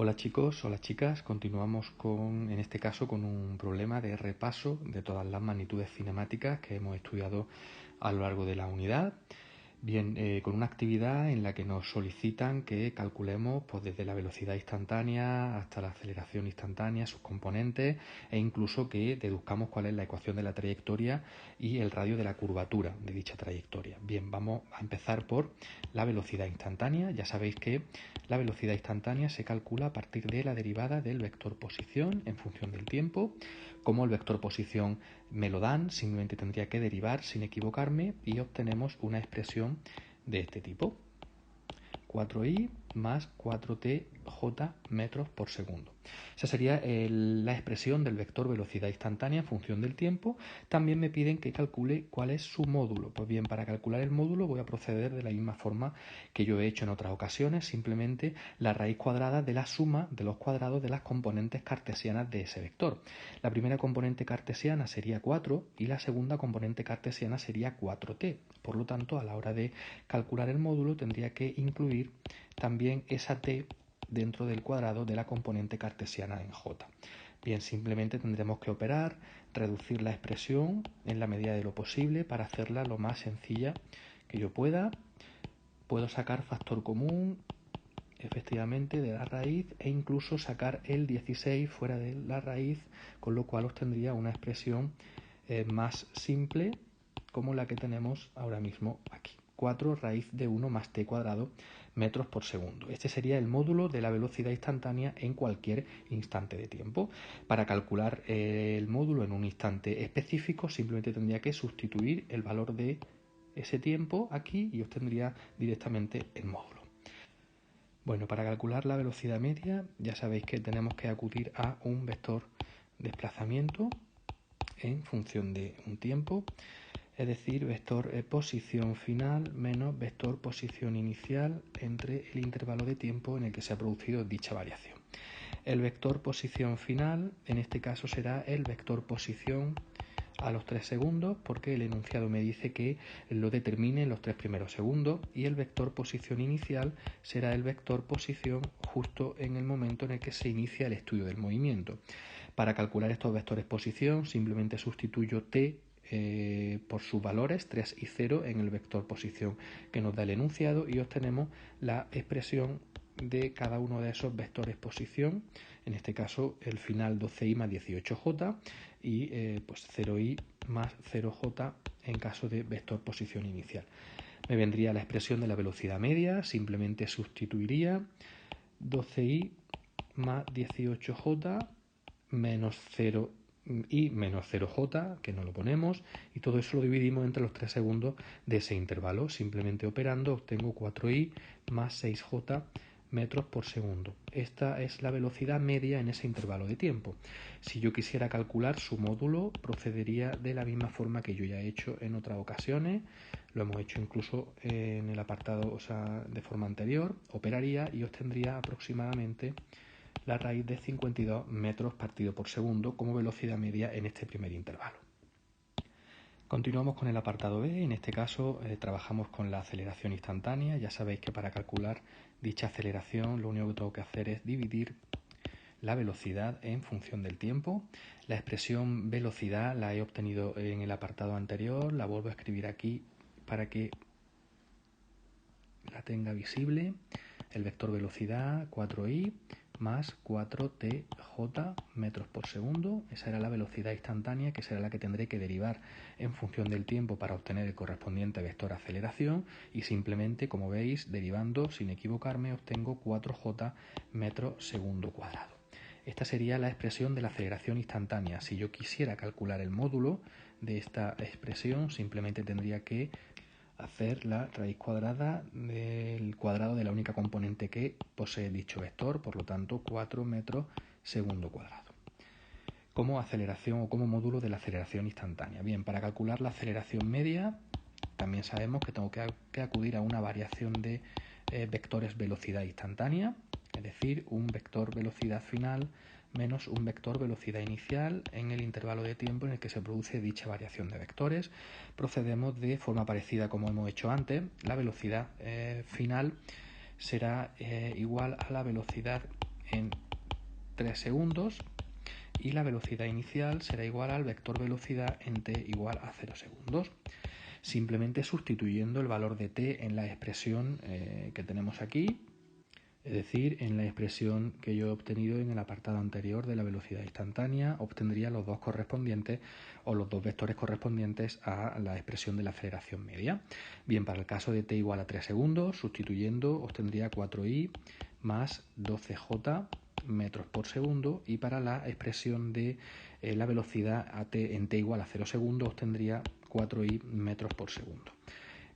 Hola chicos, hola chicas, continuamos en este caso con un problema de repaso de todas las magnitudes cinemáticas que hemos estudiado a lo largo de la unidad. Bien, con una actividad en la que nos solicitan que calculemos pues, desde la velocidad instantánea hasta la aceleración instantánea, sus componentes, e incluso que deduzcamos cuál es la ecuación de la trayectoria y el radio de la curvatura de dicha trayectoria. Bien, vamos a empezar por la velocidad instantánea. Ya sabéis que la velocidad instantánea se calcula a partir de la derivada del vector posición en función del tiempo. Como el vector posición me lo dan, simplemente tendría que derivar sin equivocarme y obtenemos una expresión de este tipo: 4i más 4tj metros por segundo. Esa sería la expresión del vector velocidad instantánea en función del tiempo. También me piden que calcule cuál es su módulo. Pues bien, para calcular el módulo voy a proceder de la misma forma que yo he hecho en otras ocasiones, simplemente la raíz cuadrada de la suma de los cuadrados de las componentes cartesianas de ese vector. La primera componente cartesiana sería 4 y la segunda componente cartesiana sería 4t. Por lo tanto, a la hora de calcular el módulo tendría que incluir también esa t dentro del cuadrado de la componente cartesiana en j. Bien, simplemente tendremos que operar, reducir la expresión en la medida de lo posible para hacerla lo más sencilla que yo pueda. Puedo sacar factor común, efectivamente, de la raíz e incluso sacar el 16 fuera de la raíz, con lo cual obtendría una expresión más simple como la que tenemos ahora mismo aquí. 4 raíz de 1 más t cuadrado metros por segundo. Este sería el módulo de la velocidad instantánea en cualquier instante de tiempo. Para calcular el módulo en un instante específico simplemente tendría que sustituir el valor de ese tiempo aquí y obtendría directamente el módulo. Bueno, para calcular la velocidad media ya sabéis que tenemos que acudir a un vector desplazamiento en función de un tiempo, es decir, vector posición final menos vector posición inicial entre el intervalo de tiempo en el que se ha producido dicha variación. El vector posición final en este caso será el vector posición a los 3 segundos, porque el enunciado me dice que lo determine en los 3 primeros segundos, y el vector posición inicial será el vector posición justo en el momento en el que se inicia el estudio del movimiento. Para calcular estos vectores posición simplemente sustituyo t por sus valores 3 y 0 en el vector posición que nos da el enunciado y obtenemos la expresión de cada uno de esos vectores posición, en este caso el final 12i más 18j y pues 0i más 0j en caso de vector posición inicial. Me vendría la expresión de la velocidad media, simplemente sustituiría 12i más 18j menos 0 y menos 0j, que no lo ponemos, y todo eso lo dividimos entre los 3 segundos de ese intervalo. Simplemente operando obtengo 4i más 6j metros por segundo. Esta es la velocidad media en ese intervalo de tiempo. Si yo quisiera calcular su módulo, procedería de la misma forma que yo ya he hecho en otras ocasiones. Lo hemos hecho incluso en el apartado, de forma anterior. Operaría y obtendría aproximadamente la raíz de 52 metros partido por segundo como velocidad media en este primer intervalo. Continuamos con el apartado B. En este caso trabajamos con la aceleración instantánea. Ya sabéis que para calcular dicha aceleración lo único que tengo que hacer es dividir la velocidad en función del tiempo. La expresión velocidad la he obtenido en el apartado anterior, la vuelvo a escribir aquí para que la tenga visible. El vector velocidad 4i más 4tj metros por segundo. Esa era la velocidad instantánea, que será la que tendré que derivar en función del tiempo para obtener el correspondiente vector aceleración, y simplemente, como veis, derivando sin equivocarme obtengo 4j metros segundo cuadrado. Esta sería la expresión de la aceleración instantánea. Si yo quisiera calcular el módulo de esta expresión, simplemente tendría que hacer la raíz cuadrada del cuadrado de la única componente que posee dicho vector, por lo tanto 4 metros segundo cuadrado, como aceleración o como módulo de la aceleración instantánea. Bien, para calcular la aceleración media también sabemos que tengo que acudir a una variación de vectores velocidad instantánea, es decir, un vector velocidad final menos un vector velocidad inicial en el intervalo de tiempo en el que se produce dicha variación de vectores. Procedemos de forma parecida como hemos hecho antes. La velocidad final será igual a la velocidad en 3 segundos y la velocidad inicial será igual al vector velocidad en t igual a 0 segundos. Simplemente sustituyendo el valor de t en la expresión que tenemos aquí, es decir, en la expresión que yo he obtenido en el apartado anterior de la velocidad instantánea, obtendría los dos correspondientes o los dos vectores correspondientes a la expresión de la aceleración media. Bien, para el caso de t igual a 3 segundos, sustituyendo, obtendría 4i más 12j metros por segundo, y para la expresión de la velocidad en t igual a 0 segundos, obtendría 4i metros por segundo.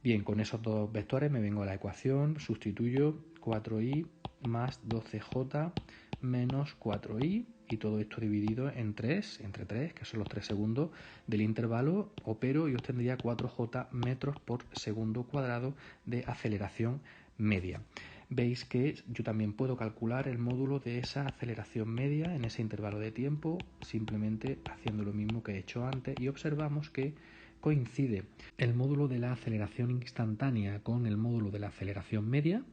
Bien, con esos dos vectores me vengo a la ecuación, sustituyo 4i más 12j menos 4i, y todo esto dividido entre 3, que son los 3 segundos del intervalo, opero y obtendría 4j metros por segundo cuadrado de aceleración media. Veis que yo también puedo calcular el módulo de esa aceleración media en ese intervalo de tiempo, simplemente haciendo lo mismo que he hecho antes, y observamos que coincide el módulo de la aceleración instantánea con el módulo de la aceleración media.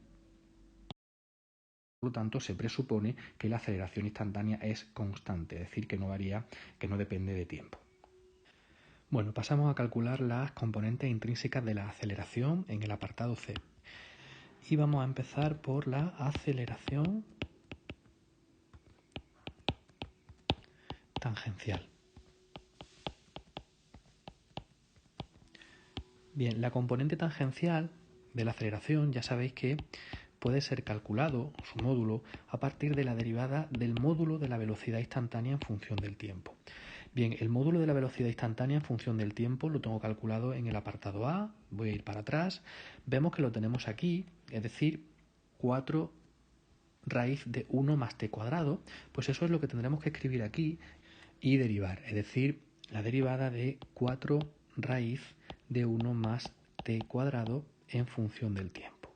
Por lo tanto, se presupone que la aceleración instantánea es constante, es decir, que no varía, que no depende de tiempo. Bueno, pasamos a calcular las componentes intrínsecas de la aceleración en el apartado C. Y vamos a empezar por la aceleración tangencial. Bien, la componente tangencial de la aceleración ya sabéis que puede ser calculado, su módulo, a partir de la derivada del módulo de la velocidad instantánea en función del tiempo. Bien, el módulo de la velocidad instantánea en función del tiempo lo tengo calculado en el apartado A, voy a ir para atrás, vemos que lo tenemos aquí, es decir, 4 raíz de 1 más t cuadrado, pues eso es lo que tendremos que escribir aquí y derivar, es decir, la derivada de 4 raíz de 1 más t cuadrado en función del tiempo.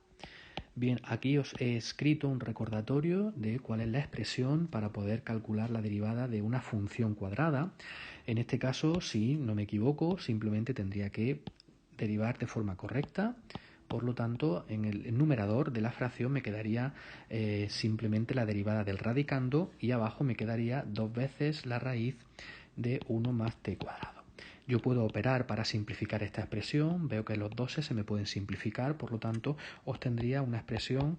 Bien, aquí os he escrito un recordatorio de cuál es la expresión para poder calcular la derivada de una función cuadrada. En este caso, si no me equivoco, simplemente tendría que derivar de forma correcta. Por lo tanto, en el numerador de la fracción me quedaría simplemente la derivada del radicando, y abajo me quedaría 2 veces la raíz de 1 más t cuadrado. Yo puedo operar para simplificar esta expresión, veo que los doses se me pueden simplificar, por lo tanto obtendría una expresión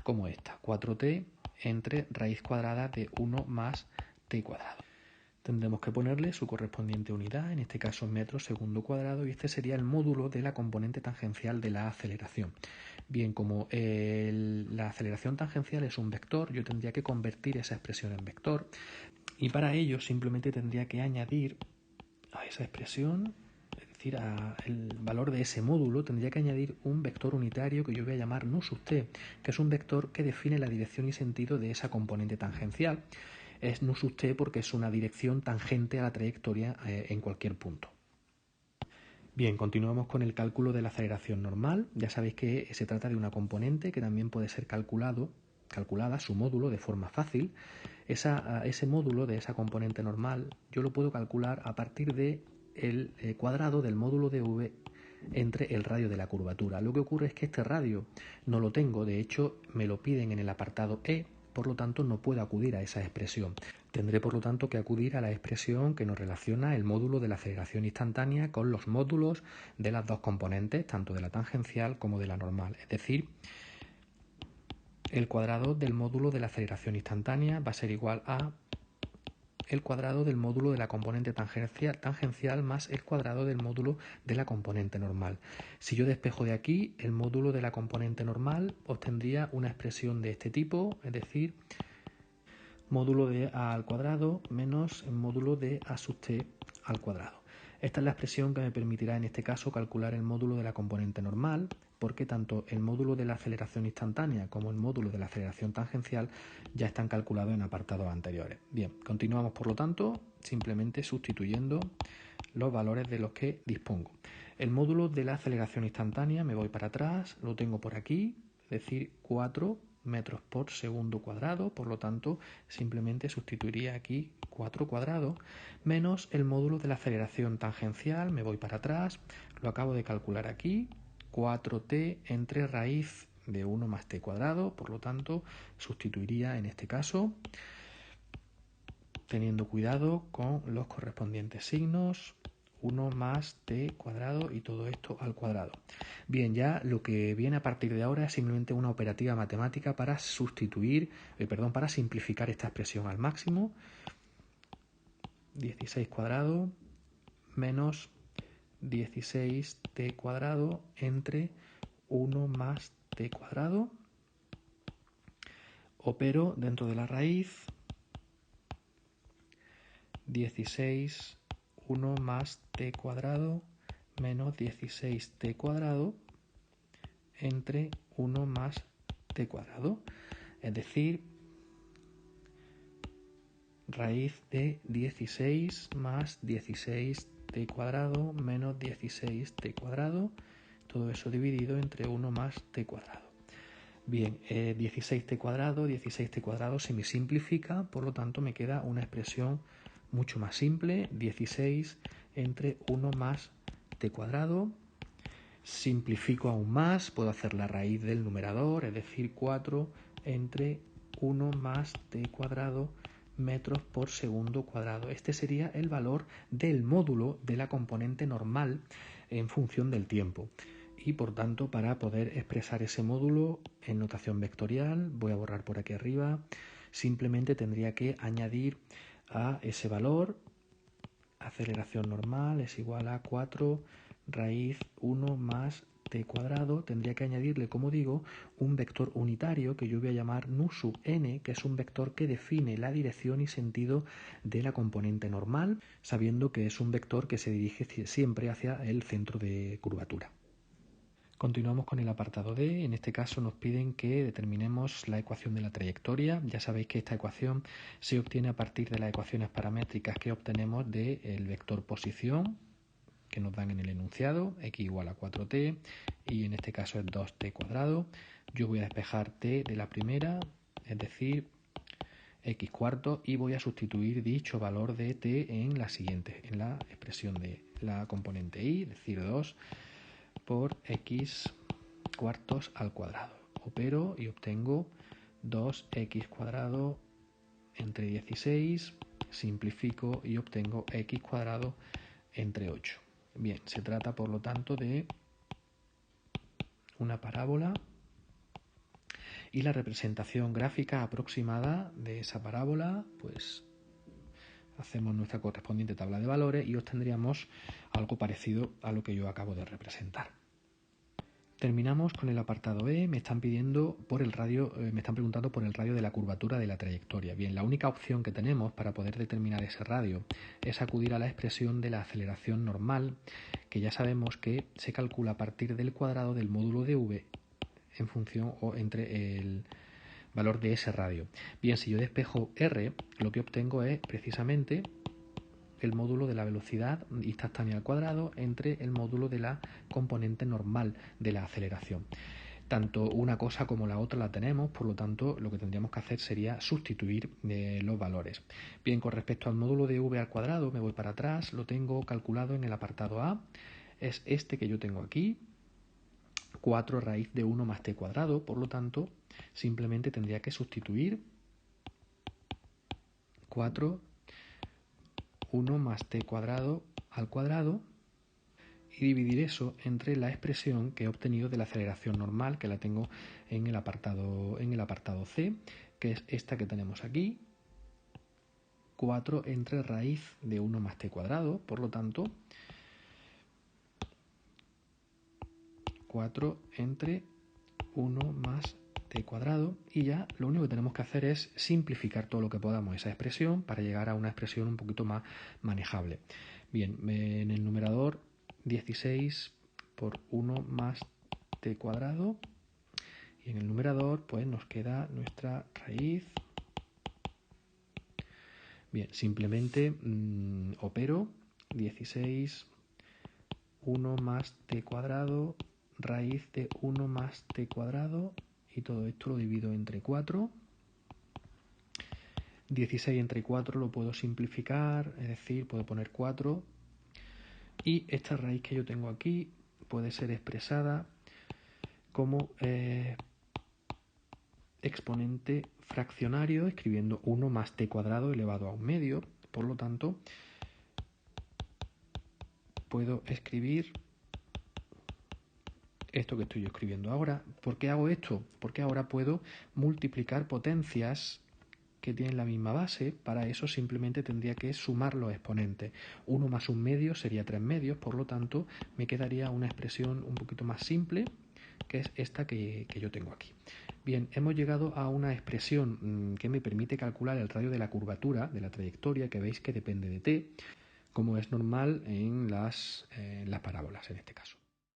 como esta, 4t entre raíz cuadrada de 1 más t cuadrado. Tendremos que ponerle su correspondiente unidad, en este caso metros segundo cuadrado, y este sería el módulo de la componente tangencial de la aceleración. Bien, como la aceleración tangencial es un vector, yo tendría que convertir esa expresión en vector, y para ello simplemente tendría que añadir a esa expresión, es decir, al valor de ese módulo, tendría que añadir un vector unitario que yo voy a llamar nu sub t, que es un vector que define la dirección y sentido de esa componente tangencial. Es nu sub t porque es una dirección tangente a la trayectoria en cualquier punto. Bien, continuamos con el cálculo de la aceleración normal. Ya sabéis que se trata de una componente que también puede ser calculada, su módulo, de forma fácil. Ese módulo de esa componente normal yo lo puedo calcular a partir del cuadrado del módulo de v entre el radio de la curvatura. Lo que ocurre es que este radio no lo tengo, de hecho me lo piden en el apartado E, por lo tanto no puedo acudir a esa expresión. Tendré por lo tanto que acudir a la expresión que nos relaciona el módulo de la aceleración instantánea con los módulos de las dos componentes, tanto de la tangencial como de la normal. Es decir, el cuadrado del módulo de la aceleración instantánea va a ser igual a el cuadrado del módulo de la componente tangencial más el cuadrado del módulo de la componente normal. Si yo despejo de aquí el módulo de la componente normal, obtendría una expresión de este tipo, es decir, módulo de a al cuadrado menos el módulo de a sub t al cuadrado. Esta es la expresión que me permitirá en este caso calcular el módulo de la componente normal, porque tanto el módulo de la aceleración instantánea como el módulo de la aceleración tangencial ya están calculados en apartados anteriores. Bien, continuamos por lo tanto simplemente sustituyendo los valores de los que dispongo. El módulo de la aceleración instantánea, me voy para atrás, lo tengo por aquí, es decir, 4 metros por segundo cuadrado, por lo tanto simplemente sustituiría aquí 4 cuadrados menos el módulo de la aceleración tangencial, me voy para atrás, lo acabo de calcular aquí, 4t entre raíz de 1 más t cuadrado, por lo tanto sustituiría en este caso, teniendo cuidado con los correspondientes signos, 1 más t cuadrado y todo esto al cuadrado. Bien, ya lo que viene a partir de ahora es simplemente una operativa matemática para para simplificar esta expresión al máximo. 16 cuadrado menos 16t cuadrado entre 1 más t cuadrado. Opero dentro de la raíz 16, 1 más t cuadrado menos 16t cuadrado entre 1 más t cuadrado. Es decir, raíz de 16 más 16t cuadrado menos 16t cuadrado. Todo eso dividido entre 1 más t cuadrado. Bien, 16t cuadrado se me simplifica, por lo tanto me queda una expresión mucho más simple, 16 entre 1 más t cuadrado. Simplifico aún más, puedo hacer la raíz del numerador, es decir, 4 entre 1 más t cuadrado metros por segundo cuadrado. Este sería el valor del módulo de la componente normal en función del tiempo. Y por tanto, para poder expresar ese módulo en notación vectorial, voy a borrar por aquí arriba, simplemente tendría que añadir a ese valor, aceleración normal es igual a 4 raíz 1 más t cuadrado, tendría que añadirle, como digo, un vector unitario que yo voy a llamar nu sub n, que es un vector que define la dirección y sentido de la componente normal, sabiendo que es un vector que se dirige siempre hacia el centro de curvatura. Continuamos con el apartado D. En este caso nos piden que determinemos la ecuación de la trayectoria. Ya sabéis que esta ecuación se obtiene a partir de las ecuaciones paramétricas que obtenemos del vector posición que nos dan en el enunciado, x igual a 4t, y en este caso es 2t cuadrado. Yo voy a despejar t de la primera, es decir, x cuarto, y voy a sustituir dicho valor de t en la siguiente, en la expresión de la componente y, es decir, 2 por x cuartos al cuadrado. Opero y obtengo 2x cuadrado entre 16, simplifico y obtengo x cuadrado entre 8. Bien, se trata por lo tanto de una parábola y la representación gráfica aproximada de esa parábola, pues hacemos nuestra correspondiente tabla de valores y obtendríamos algo parecido a lo que yo acabo de representar. Terminamos con el apartado E. Me están preguntando por el radio de la curvatura de la trayectoria. Bien, la única opción que tenemos para poder determinar ese radio es acudir a la expresión de la aceleración normal, que ya sabemos que se calcula a partir del cuadrado del módulo de v en función o entre el valor de ese radio. Bien, si yo despejo r, lo que obtengo es precisamente el módulo de la velocidad instantánea al cuadrado entre el módulo de la componente normal de la aceleración. Tanto una cosa como la otra la tenemos, por lo tanto lo que tendríamos que hacer sería sustituir los valores. Bien, con respecto al módulo de v al cuadrado, me voy para atrás, lo tengo calculado en el apartado A, es este que yo tengo aquí, 4 raíz de 1 más t cuadrado, por lo tanto simplemente tendría que sustituir 4 1 más t cuadrado al cuadrado y dividir eso entre la expresión que he obtenido de la aceleración normal, que la tengo en el apartado C, que es esta que tenemos aquí, 4 entre raíz de 1 más t cuadrado, por lo tanto 4 entre 1 más t cuadrado, y ya lo único que tenemos que hacer es simplificar todo lo que podamos esa expresión para llegar a una expresión un poquito más manejable. Bien, en el numerador 16 por 1 más t cuadrado, y en el numerador pues nos queda nuestra raíz. Bien, simplemente opero 16 1 más t cuadrado raíz de 1 más t cuadrado, y todo esto lo divido entre 4. 16 entre 4 lo puedo simplificar, es decir, puedo poner 4, y esta raíz que yo tengo aquí puede ser expresada como exponente fraccionario escribiendo 1 más t cuadrado elevado a 1/2. Por lo tanto, puedo escribir esto que estoy yo escribiendo ahora. ¿Por qué hago esto? Porque ahora puedo multiplicar potencias que tienen la misma base. Para eso simplemente tendría que sumar los exponentes. 1 más 1/2 sería 3/2, por lo tanto me quedaría una expresión un poquito más simple, que es esta que yo tengo aquí. Bien, hemos llegado a una expresión que me permite calcular el radio de la curvatura, de la trayectoria, que veis que depende de t, como es normal en las parábolas en este caso.